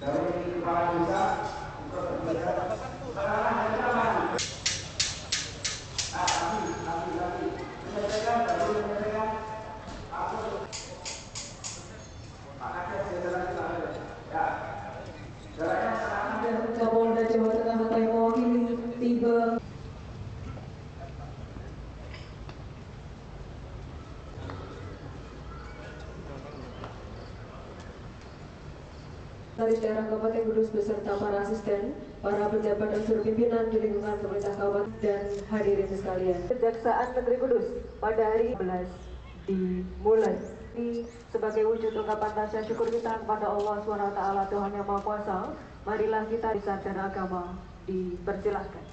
dari kepala desa untuk berbicara. Menyelesaikan baru menyelesaikan aku makanya saya ya jalannya sekarang Kapolda Jawa Tengah Kota yang mewakili tiba. Sekretaris Daerah Kabupaten Kudus beserta para asisten, para pejabat unsur pimpinan di lingkungan pemerintah kabupaten dan hadirin sekalian. Kejaksaan Negeri Kudus pada hari 11 dimulai. Sebagai wujud ungkapan rasa syukur kita kepada Allah SWT Tuhan Yang Maha Kuasa, marilah kita dan agama dipersilahkan.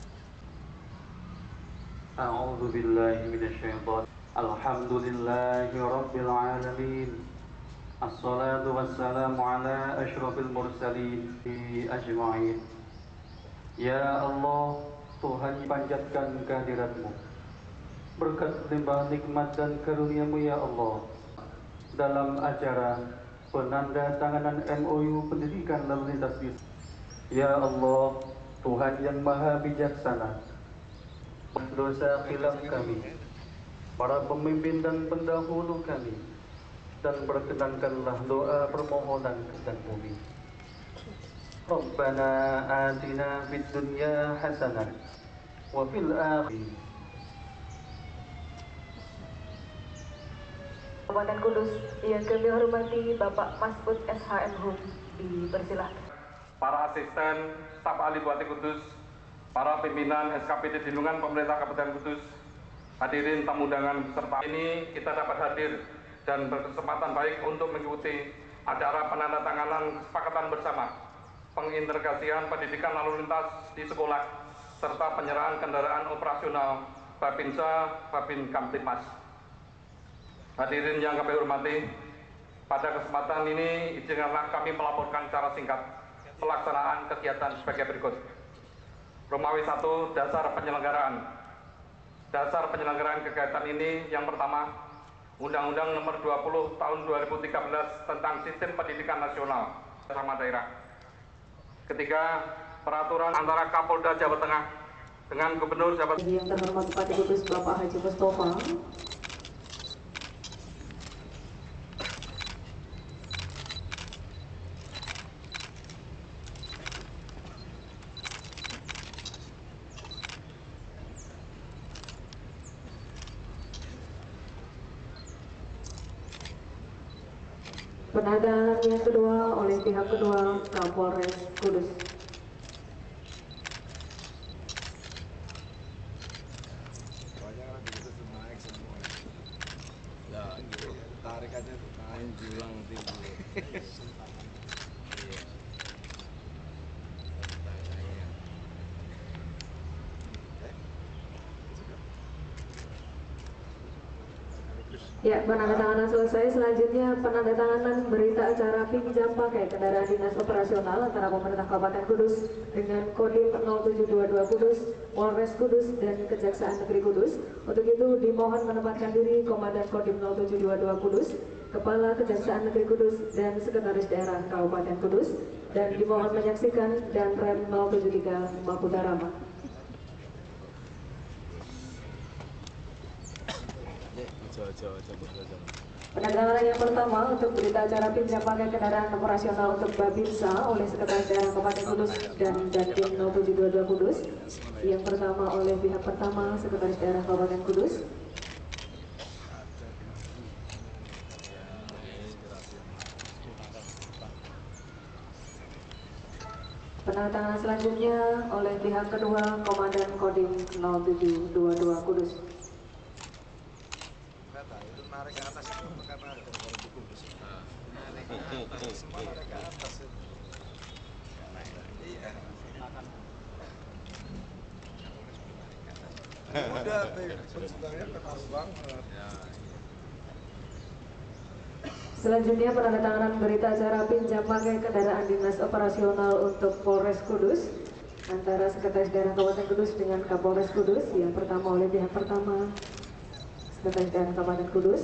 A'udzu billahi minasyaitonir Alhamdulillahi rabbil alamin. Assalatu wassalamu ala asyrafil mursalin ajma'in. Ya Allah, Tuhan panjatkan kehadirat-Mu, berkat limpah nikmat dan karunia-Mu ya Allah, dalam acara penanda tanganan MOU pendidikan lalu lintas desa. Ya Allah, Tuhan yang maha bijaksana, dosa khilaf kami, para pemimpin dan pendahulu kami, dan perkenankanlah doa permohonan dan bumi. Rabbana atina fid dunya hasanah wa fil akhirati. Kabupaten Kudus yang kami hormati Bapak Masbud SHM Hum dipersilahkan. Para asisten staf ahli Bupati Kudus, para pimpinan SKPD di lingkungan pemerintah Kabupaten Kudus, hadirin tamu undangan serta ini kita dapat hadir dan berkesempatan baik untuk mengikuti acara penandatanganan kesepakatan bersama pengintegrasian pendidikan lalu lintas di sekolah serta penyerahan kendaraan operasional Babinsa Babin Kamtipmas. Hadirin yang kami hormati, pada kesempatan ini izinkanlah kami melaporkan secara singkat pelaksanaan kegiatan sebagai berikut. Romawi 1, dasar penyelenggaraan. Dasar penyelenggaraan kegiatan ini yang pertama, Undang-Undang Nomor 20 Tahun 2013 tentang Sistem Pendidikan Nasional sama daerah. Ketiga, peraturan antara Kapolda Jawa Tengah dengan Gubernur Jawa Tengah. Yang terhormat Bupati Kudus Bapak Haji Mustafa. Penandatanganan yang kedua oleh pihak kedua Kapolres Kudus. Ya, tarik aja tuh, main julang tinggi. Ya, penandatanganan selesai. Selanjutnya penandatanganan berita acara pinjam pakai kendaraan dinas operasional antara pemerintah Kabupaten Kudus dengan Kodim 0722 Kudus, Polres Kudus dan Kejaksaan Negeri Kudus. Untuk itu dimohon menempatkan diri Komandan Kodim 0722 Kudus, Kepala Kejaksaan Negeri Kudus dan Sekretaris Daerah Kabupaten Kudus, dan dimohon menyaksikan dan rem 073 Makudarama. Penandatanganan yang pertama untuk berita acara pinjam pakai kendaraan operasional untuk Babinsa oleh Sekretaris Daerah Kabupaten Kudus dan Dandim 0722 Kudus. Yang pertama oleh pihak pertama Sekretaris Daerah Kabupaten Kudus. Penandatanganan selanjutnya oleh pihak kedua Komandan Kodim 0722 Kudus. Itu narik ke atas itu karena ada buku. Narik ke atas, semua narik ke atas itu. Iya. Udah, sebenarnya keras banget. Selanjutnya penandatanganan berita acara pinjam pakai kendaraan dinas operasional untuk Polres Kudus antara Sekretaris Daerah Kabupaten Kudus dengan Kapolres Kudus. Yang pertama oleh pihak pertama Sekretaris Daerah Kabupaten Kudus.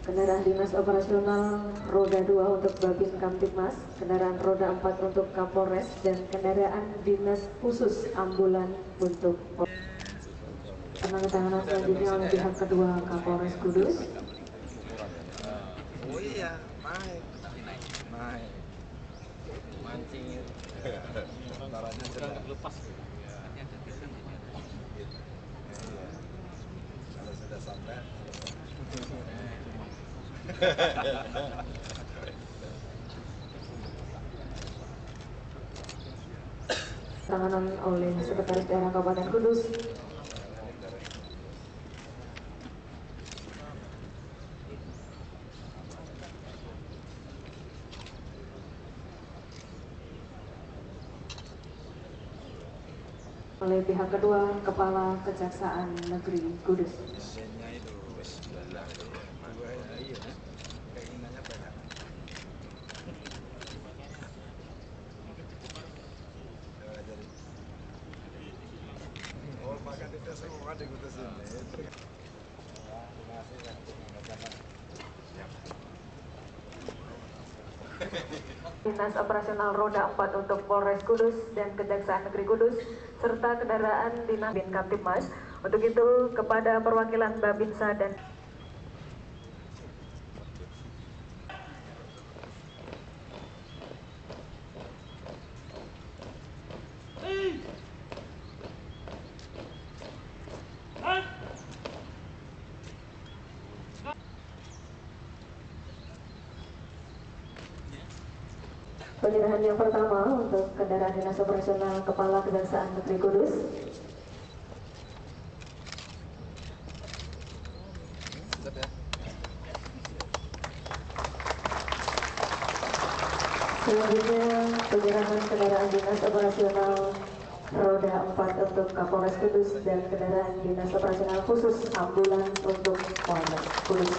kendaraan dinas operasional roda 2 untuk Babin Kamtibmas, kendaraan roda 4 untuk Kapolres, dan kendaraan dinas khusus ambulan untuk penandatanganan selanjutnya oleh pihak kedua Kapolres Kudus. Oh iya, naik. Mancing. Barangnya sedang lepas. Kalau sudah sampai. Tanganan oleh Sekretaris Daerah Kabupaten Kudus. Oleh pihak kedua Kepala Kejaksaan Negeri Kudus. Mesinnya itu bismillah. Iya. Keinginannya banyak. Oh, makan itu semua dikutus ini. Dinas Operasional Roda 4 untuk Polres Kudus dan Kejaksaan Negeri Kudus serta kendaraan Dinas Bin Kamtibmas. Untuk itu kepada perwakilan Babinsa dan penyerahan yang pertama untuk kendaraan dinas operasional Kepala Kejaksaan Negeri Kudus. Selanjutnya penyerahan kendaraan dinas operasional roda 4 untuk Kapolres Kudus dan kendaraan dinas operasional khusus ambulans untuk Polres Kudus.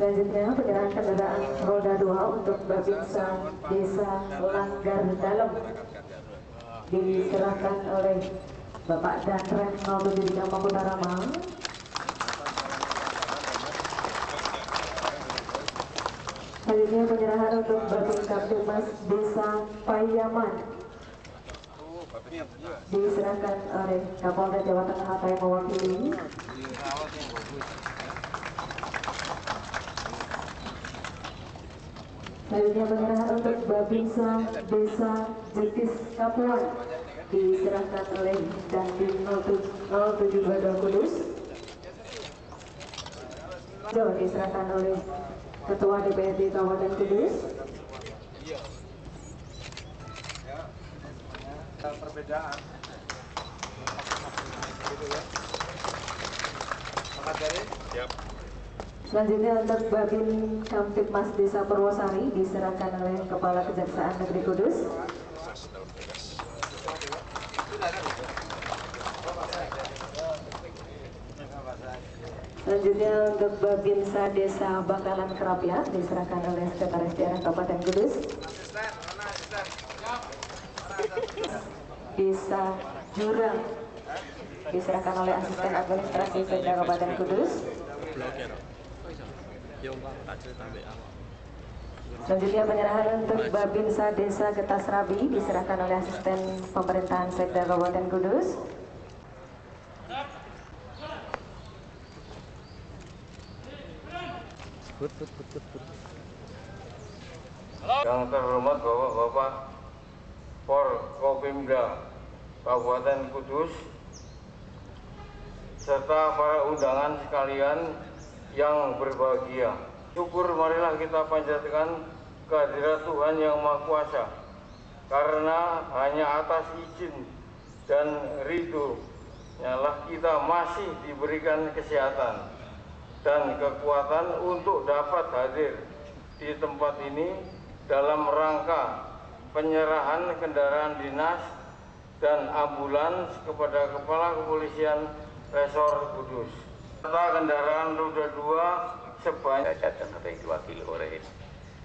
Selanjutnya penyerahan kendaraan roda 2 untuk Babinsa Desa Langgar Dalam diserahkan oleh Bapak Danrem 07 Bidang Makutarama. Selanjutnya penyerahan untuk Babin Kamtibmas Desa Payaman diserahkan oleh Kapolda Jawa Tengah atau yang mewakili. Selanjutnya penyerahan untuk Babinsa Desa Jetis Kapuan diserahkan oleh Dandim 0722 Kudus. Diserahkan oleh Ketua DPRD Kabupaten Kudus. Perbedaan. Siap. Selanjutnya untuk Babin Kamtibmas Desa Purwosari diserahkan oleh Kepala Kejaksaan Negeri Kudus. Selanjutnya untuk Babinsa Desa Bakalan Kerapiat diserahkan oleh Sekretaris Daerah Kabupaten Kudus. Desa Jurang diserahkan oleh Asisten Administrasi Sekda Kabupaten Kudus. Selanjutnya penyerahan untuk Babinsa Desa Getas Rabi diserahkan oleh Asisten Pemerintahan Sekda Kabupaten Kudus. Yang terhormat Bapak-Bapak Forkopimda Kabupaten Kudus serta para undangan sekalian yang berbahagia. Syukur marilah kita panjatkan kehadirat Tuhan Yang Maha Kuasa, karena hanya atas izin dan ridho-Nya lah kita masih diberikan kesehatan dan kekuatan untuk dapat hadir di tempat ini dalam rangka penyerahan kendaraan dinas dan ambulans kepada Kepala Kepolisian Resor Kudus. Serta kendaraan roda 2 sebanyak Jateng atau yang diwakili oleh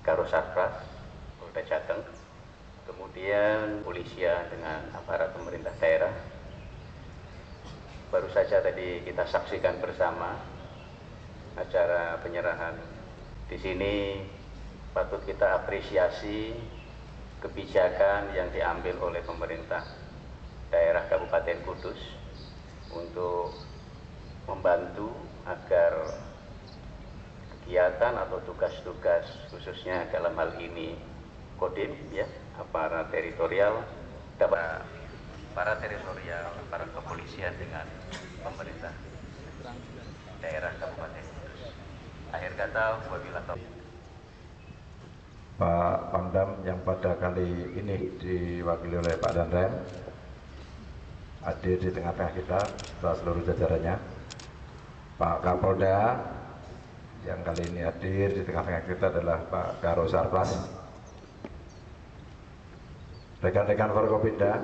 Karosarpras Polda Jateng, kemudian polisian dengan aparat pemerintah daerah, baru saja tadi kita saksikan bersama acara penyerahan. Di sini patut kita apresiasi kebijakan yang diambil oleh pemerintah daerah Kabupaten Kudus untuk membantu agar kegiatan atau tugas-tugas khususnya dalam hal ini Kodim ya, aparat teritorial, dapat para teritorial, para kepolisian dengan pemerintah daerah Kabupaten Kudus. Akhir kata, wabillahi taufiq. Pak Pangdam yang pada kali ini diwakili oleh Pak Danrem hadir di tengah-tengah kita beserta seluruh jajarannya. Pak Kapolda yang kali ini hadir di tengah-tengah kita adalah Pak Karo Sarpras. Rekan-rekan Forkopimda,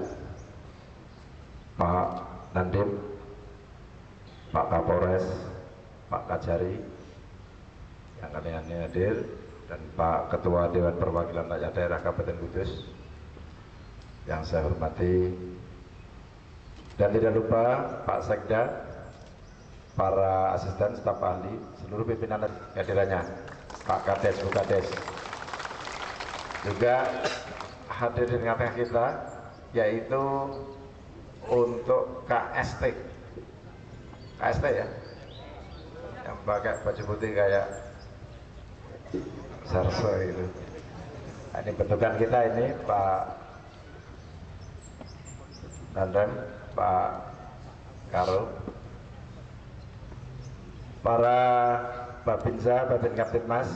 Pak Dandim, Pak Kapolres, Pak Kajari yang kali ini hadir, dan Pak Ketua Dewan Perwakilan Rakyat Daerah Kabupaten Kudus yang saya hormati, dan tidak lupa Pak Sekda, para asisten, staf ahli, seluruh pimpinan hadirannya, Pak Kades, Bu Kades, juga hadir di tengah-tengah kita, yaitu untuk KST ya, yang pakai baju putih kayak Sarso itu. Nah, ini bentukan kita ini Pak Danrem, Pak Karo, para Babinsa, Babin Kaptipmas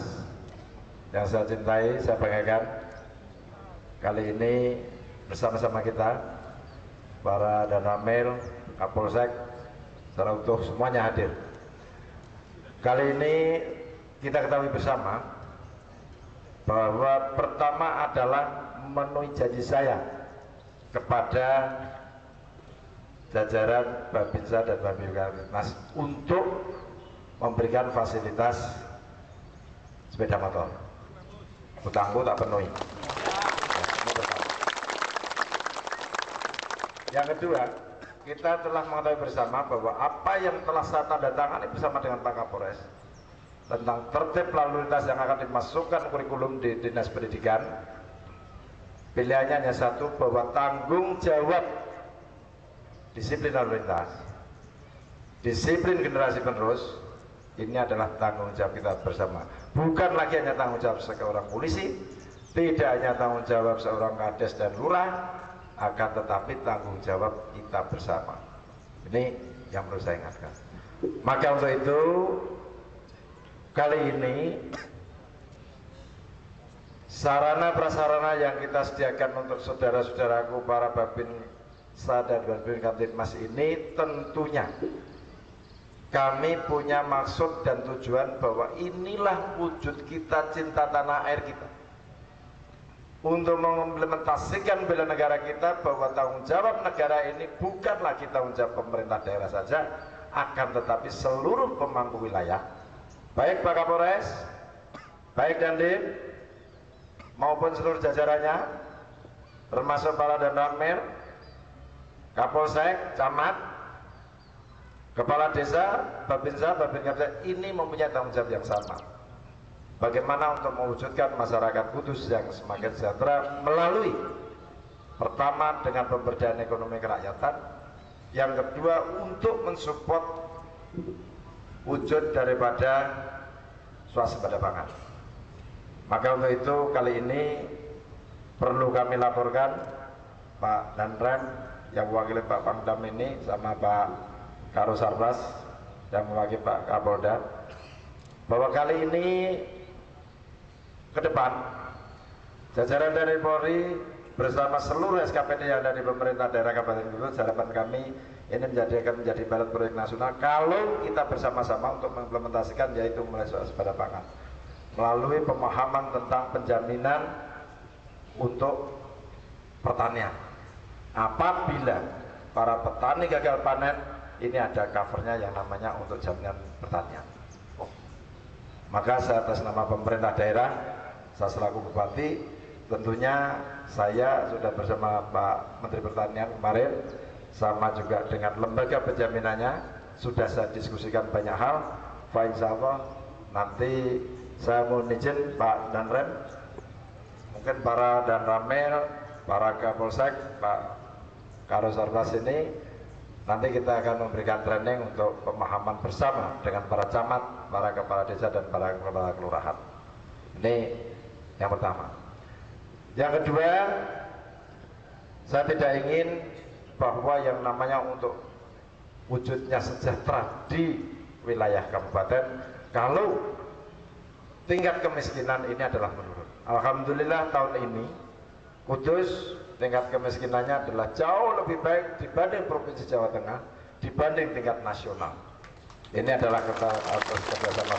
yang saya cintai, saya banggakan, kali ini bersama-sama kita, para Danramil, Kapolsek, secara utuh semuanya hadir. Kali ini kita ketahui bersama bahwa pertama adalah memenuhi janji saya kepada jajaran Babinsa dan Babin Kaptipmas untuk memberikan fasilitas sepeda motor. Utangku tak penuhi. Yang kedua, kita telah mengetahui bersama bahwa apa yang telah saya tanda tangani bersama dengan Pak Kapolres tentang tertib lalu lintas yang akan dimasukkan kurikulum di Dinas Pendidikan, pilihannya hanya satu, bahwa tanggung jawab disiplin lalu lintas, disiplin generasi penerus, ini adalah tanggung jawab kita bersama. Bukan lagi hanya tanggung jawab seorang polisi, tidak hanya tanggung jawab seorang kades dan lurah, akan tetapi tanggung jawab kita bersama. Ini yang perlu saya ingatkan. Maka untuk itu, kali ini sarana prasarana yang kita sediakan untuk saudara-saudaraku para Babinsa dan Babin Kaptipmas ini tentunya kami punya maksud dan tujuan bahwa inilah wujud kita cinta tanah air kita, untuk mengimplementasikan bela negara kita, bahwa tanggung jawab negara ini bukan lagi tanggung jawab pemerintah daerah saja, akan tetapi seluruh pemangku wilayah, baik Pak Kapolres, baik Dandim, maupun seluruh jajarannya, termasuk para Danramil, Kapolsek, Camat, Kepala Desa, Babinsa, Babin Kaptipmas, ini mempunyai tanggung jawab yang sama. Bagaimana untuk mewujudkan masyarakat Kudus yang semakin sejahtera melalui, pertama, dengan pemberdayaan ekonomi kerakyatan, yang kedua untuk mensupport wujud daripada swasembada pangan. Maka untuk itu kali ini perlu kami laporkan Pak Danrem yang mewakili Pak Pangdam ini sama Pak Karo Sarpras yang mewakili Pak Kapolda, bahwa kali ini ke depan jajaran dari Polri bersama seluruh SKPD yang ada di pemerintah daerah Kabupaten Kudus, harapan kami ini akan menjadi balet proyek nasional kalau kita bersama-sama untuk mengimplementasikan, yaitu mulai swasembada pangan melalui pemahaman tentang penjaminan untuk pertanian. Apabila para petani gagal panen, ini ada covernya yang namanya untuk jaminan pertanian. Maka saya atas nama pemerintah daerah, saya selaku Bupati, tentunya saya sudah bersama Pak Menteri Pertanian kemarin sama juga dengan lembaga penjaminannya sudah saya diskusikan banyak hal. Pak insya Allah nanti saya mohon izin Pak Danrem, mungkin para Danramil, para Kapolsek, Pak Karosarwas ini nanti kita akan memberikan training untuk pemahaman bersama dengan para camat, para kepala desa dan para kepala kelurahan. Ini yang pertama. Yang kedua, saya tidak ingin bahwa yang namanya untuk wujudnya sejahtera di wilayah kabupaten kalau tingkat kemiskinan ini adalah menurun. Alhamdulillah tahun ini Kudus tingkat kemiskinannya adalah jauh lebih baik dibanding Provinsi Jawa Tengah, dibanding tingkat nasional. Ini adalah kerjasama bersama.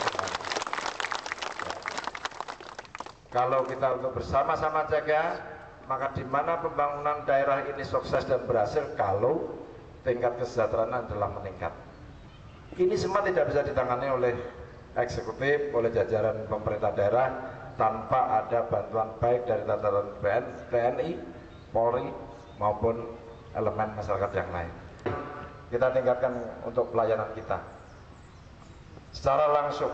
Kalau kita untuk bersama-sama jaga, maka di mana pembangunan daerah ini sukses dan berhasil kalau tingkat kesejahteraan adalah meningkat. Ini semua tidak bisa ditangani oleh eksekutif, oleh jajaran pemerintah daerah tanpa ada bantuan baik dari tataran TNI, Polri maupun elemen masyarakat yang lain. Kita tingkatkan untuk pelayanan kita secara langsung.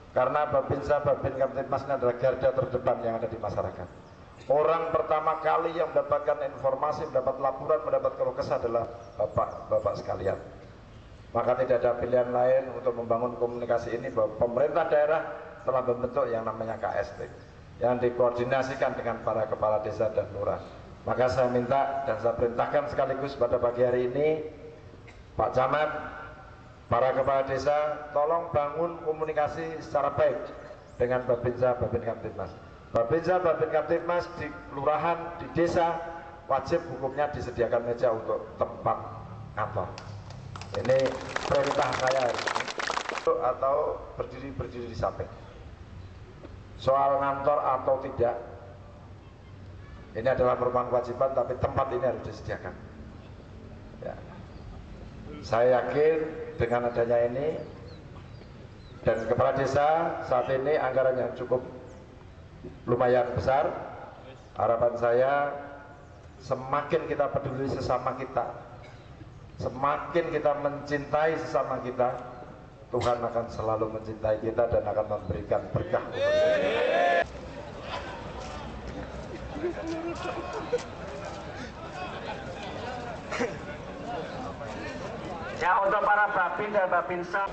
Karena Babinsa, Babin Kamtibmas ini adalah garda terdepan yang ada di masyarakat. Orang pertama kali yang mendapatkan informasi, mendapat laporan, mendapat keluh kesah adalah bapak sekalian. Maka tidak ada pilihan lain untuk membangun komunikasi ini bahwa pemerintah daerah telah membentuk yang namanya KST yang dikoordinasikan dengan para kepala desa dan lurah. Maka saya minta dan saya perintahkan sekaligus pada pagi hari ini Pak Camat, para kepala desa, tolong bangun komunikasi secara baik dengan Babinsa, Babin Kamtibmas. Babinsa, Babin Kamtibmas di kelurahan, di desa, wajib hukumnya disediakan meja untuk tempat kantor. Ini perintah saya hari ini. Atau berdiri di samping. Soal ngantor atau tidak, ini adalah merupakan kewajiban, tapi tempat ini harus disediakan. Ya. Saya yakin dengan adanya ini dan kepala desa saat ini anggarannya cukup lumayan besar. Harapan saya semakin kita peduli sesama kita, semakin kita mencintai sesama kita, Tuhan akan selalu mencintai kita dan akan memberikan berkah untuk kita. Ya, untuk para Babin dan Babinsa.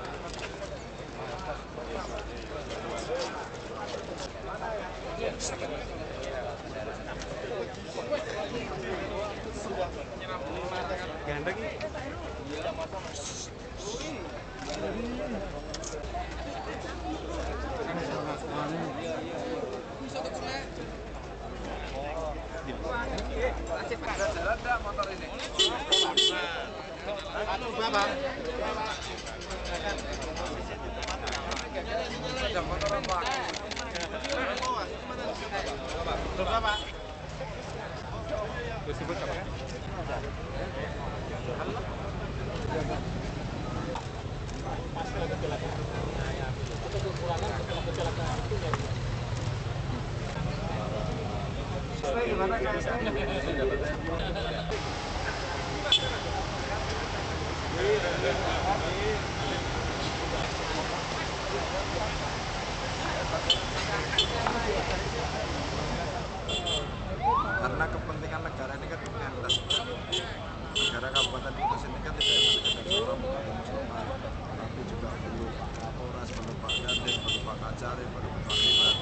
Karena kepentingan negara ini kan kepentingan kita. Negara Kabupaten Kudus ini kan tidak hanya sekedar seorang bupati Musliman, tapi juga perlu Pak Kapolres, perlu Pak Dandim, perlu Pak Kacari, perlu Pak Libat.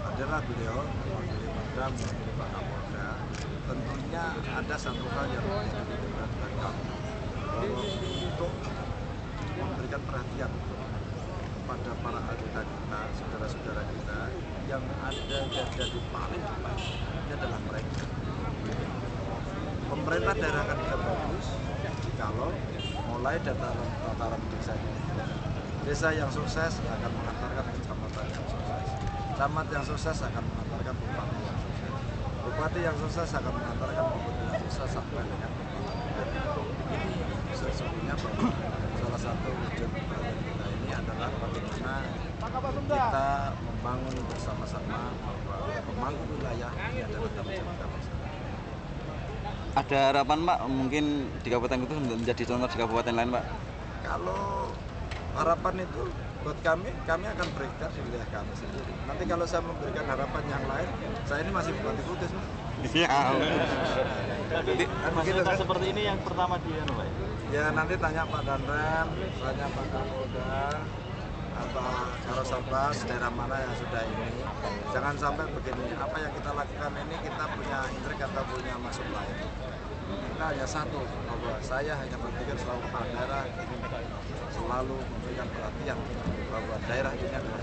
Adalah beliau mewakili Pemdam, mewakili Pak Kapolda. Tentunya ada satu hal yang menjadi berat bagi kami, bahwa untuk memberikan perhatian kepada para anggota kita, saudara-saudara kita yang ada dan jadi paling depan, ini adalah mereka. Pemerintah daerah akan bisa bagus kalau mulai dataran desa ini. Desa yang sukses akan mengantarkan kecamatan yang sukses. Camat yang sukses akan mengantarkan bupati yang sukses. Bupati yang sukses akan mengantarkan bupati yang sukses sampai dengan ini. Sesungguhnya bahwa salah satu wujud perhatian kita ini adalah bagaimana kita membangun bersama-sama bahwa pemangku wilayah ini adalah tanggung jawab kita bersama. Ada harapan Pak, mungkin di Kabupaten Kudus menjadi contoh di kabupaten lain Pak? Kalau harapan itu buat kami akan berikan di wilayah kami sendiri. Nanti kalau saya memberikan harapan yang lain, saya ini masih Bupati Kudus. Iya. Begitu kan? Seperti ini yang pertama dia, Pak. Ya nanti tanya Pak Danrem, tanya Pak Kapolda, apa Karosarpas, daerah mana yang sudah ini. Jangan sampai begini, apa yang kita lakukan ini kita punya intrik atau punya maksud lain. Kita hanya satu, bahwa saya hanya berpikir selalu kepala daerah ini selalu memberikan perhatian bahwa daerah ini adalah